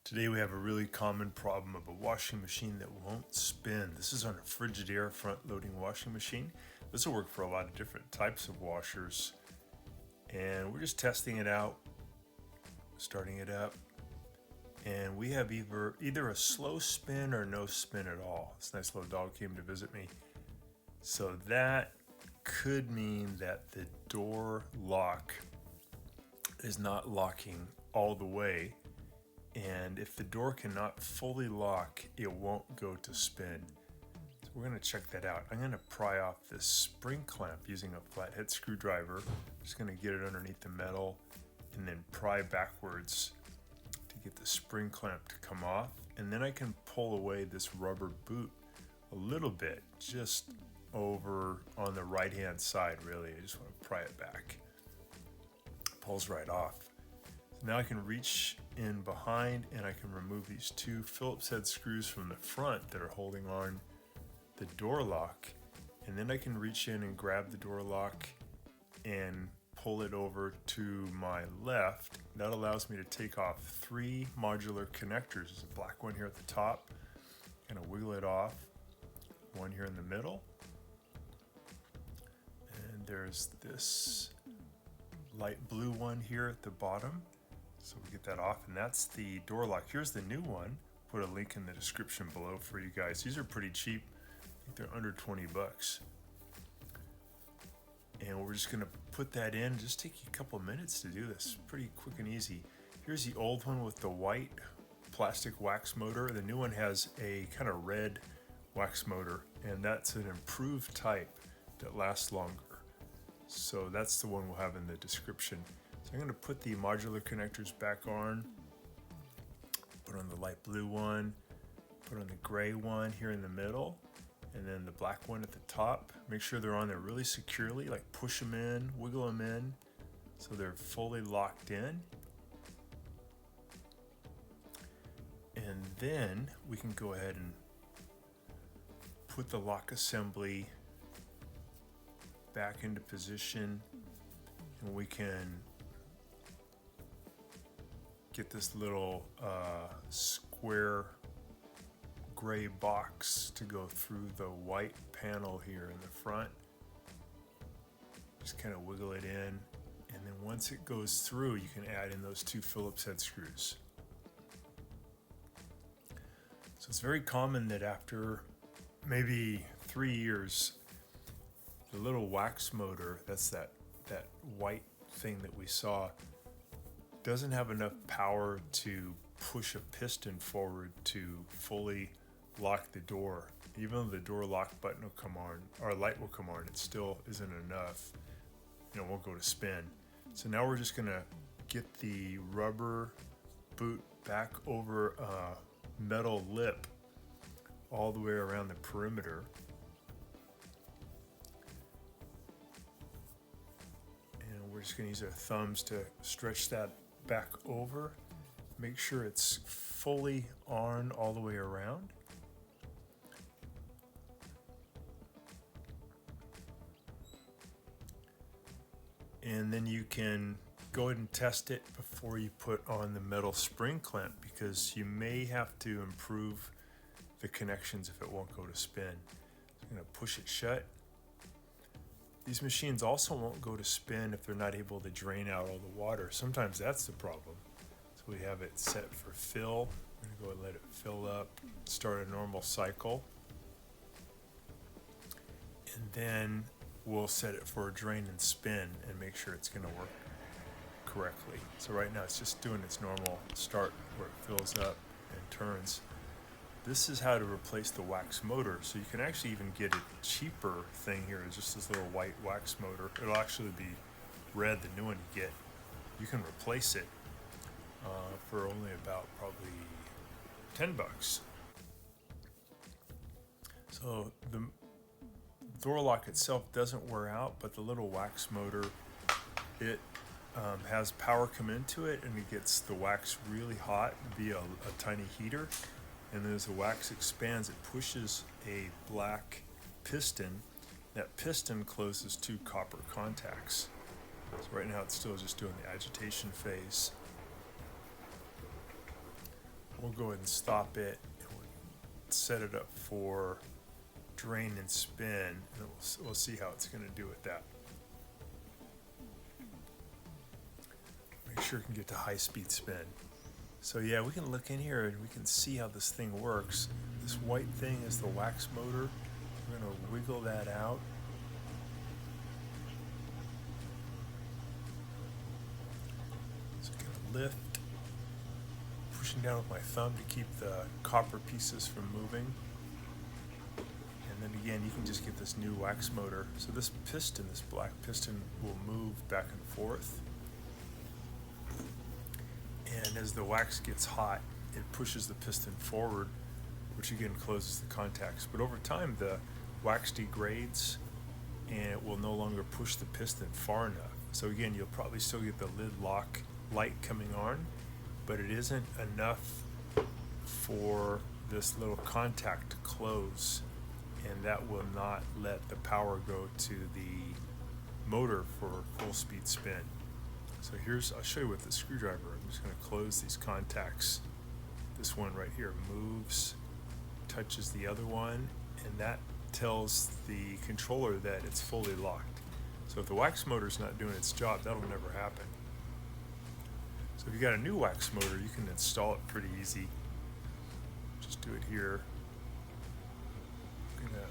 Today we have a really common problem of a washing machine that won't spin. This is on a Frigidaire front-loading washing machine. This will work for a lot of different types of washers. And we're just testing it out, starting it up. And we have either a slow spin or no spin at all. This nice little dog came to visit me. So that could mean that the door lock is not locking all the way. And if the door cannot fully lock, it won't go to spin. So we're going to check that out. I'm going to pry off this spring clamp using a flathead screwdriver. I'm just going to get it underneath the metal and then pry backwards to get the spring clamp to come off. And then I can pull away this rubber boot a little bit, just over on the right hand side really. I just want to pry it back. It pulls right off. Now I can reach in behind and I can remove these two Phillips head screws from the front that are holding on the door lock, and then I can reach in and grab the door lock and pull it over to my left. That allows me to take off three modular connectors. There's a black one here at the top, and I'll wiggle it off, one here in the middle, and there's this light blue one here at the bottom. So we get that off, and that's the door lock. Here's the new one. Put a link in the description below for you guys. These are pretty cheap. I think they're under 20 bucks. And we're just gonna put that in. Just take a couple minutes to do this. Pretty quick and easy. Here's the old one with the white plastic wax motor. The new one has a kind of red wax motor, and that's an improved type that lasts longer. So that's the one we'll have in the description. So I'm going to put the modular connectors back on, put on the light blue one, put on the gray one here in the middle, and then the black one at the top. Make sure they're on there really securely, like push them in, wiggle them in, so they're fully locked in. And then we can go ahead and put the lock assembly back into position, and we can get this little square gray box to go through the white panel here in the front. Just kind of wiggle it in, and then once it goes through, you can add in those two Phillips head screws. So it's very common that after maybe 3 years, the little wax motor, that's that white thing that we saw, doesn't have enough power to push a piston forward to fully lock the door. Even though the door lock button will come on, or light will come on, it still isn't enough. It won't go to spin. So now we're just gonna get the rubber boot back over a metal lip all the way around the perimeter. And we're just gonna use our thumbs to stretch that back over. Make sure it's fully on all the way around. And then you can go ahead and test it before you put on the metal spring clamp, because you may have to improve the connections if it won't go to spin. So I'm going to push it shut. These machines also won't go to spin if they're not able to drain out all the water. Sometimes that's the problem. So we have it set for fill. I'm going to go and let it fill up, start a normal cycle. And then we'll set it for a drain and spin and make sure it's going to work correctly. So right now it's just doing its normal start where it fills up and turns. This is how to replace the wax motor. So you can actually even get a cheaper thing here, just this little white wax motor. It'll actually be red, the new one you get. You can replace it for only about probably 10 bucks. So the door lock itself doesn't wear out, but the little wax motor, it has power come into it, and it gets the wax really hot via a tiny heater. And then as the wax expands, it pushes a black piston. That piston closes two copper contacts. So right now it's still just doing the agitation phase. we'll go ahead and stop it, and we'll set it up for drain and spin, and we'll see how it's going to do with that. Make sure it can get to high speed spin. So yeah, we can look in here and we can see how this thing works. This white thing is the wax motor. We're going to wiggle that out. So I'm going to lift, pushing down with my thumb to keep the copper pieces from moving. And then again, you can just get this new wax motor. So this piston, this black piston, will move back and forth. And as the wax gets hot, it pushes the piston forward, which again closes the contacts. But over time, the wax degrades and it will no longer push the piston far enough. So again, you'll probably still get the lid lock light coming on, but it isn't enough for this little contact to close, and that will not let the power go to the motor for full speed spin. So I'll show you with the screwdriver. I'm just going to close these contacts. This one right here moves, touches the other one, and that tells the controller that it's fully locked. So if the wax motor's not doing its job, that'll never happen. So if you got a new wax motor, you can install it pretty easy. Just do it here. I'm gonna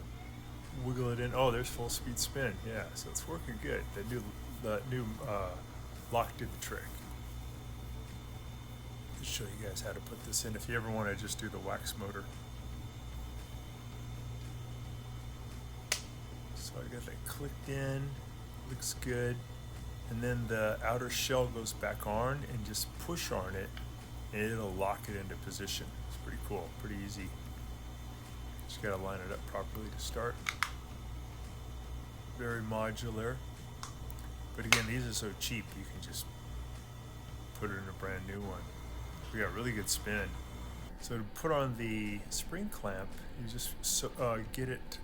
wiggle it in. Oh, there's full speed spin. Yeah, so it's working good. The new lock did the trick. I'll show you guys how to put this in if you ever want to just do the wax motor. So I got that clicked in, looks good, and then the outer shell goes back on, and just push on it and it'll lock it into position. It's pretty cool, pretty easy. Just got to line it up properly to start. Very modular. But again, these are so cheap, you can just put it in a brand new one. We got really good spin. So to put on the spring clamp, you just get it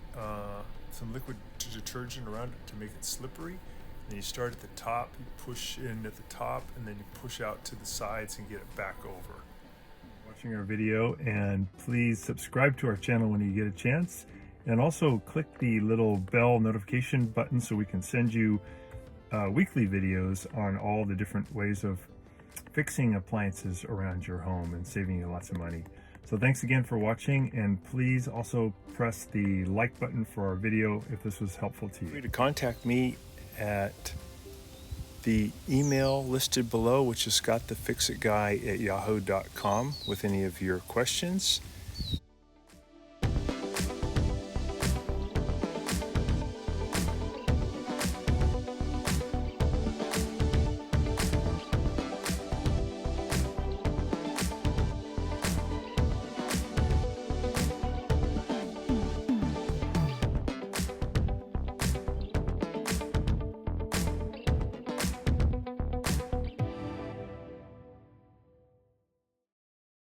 some liquid detergent around it to make it slippery. Then you start at the top, you push in at the top, and then you push out to the sides and get it back over. Watching our video, and please subscribe to our channel when you get a chance, and also click the little bell notification button so we can send you weekly videos on all the different ways of fixing appliances around your home and saving you lots of money. So thanks again for watching, and please also press the like button for our video if this was helpful to you. Feel free to contact me at the email listed below, which is scottthefixitguy@yahoo.com, with any of your questions.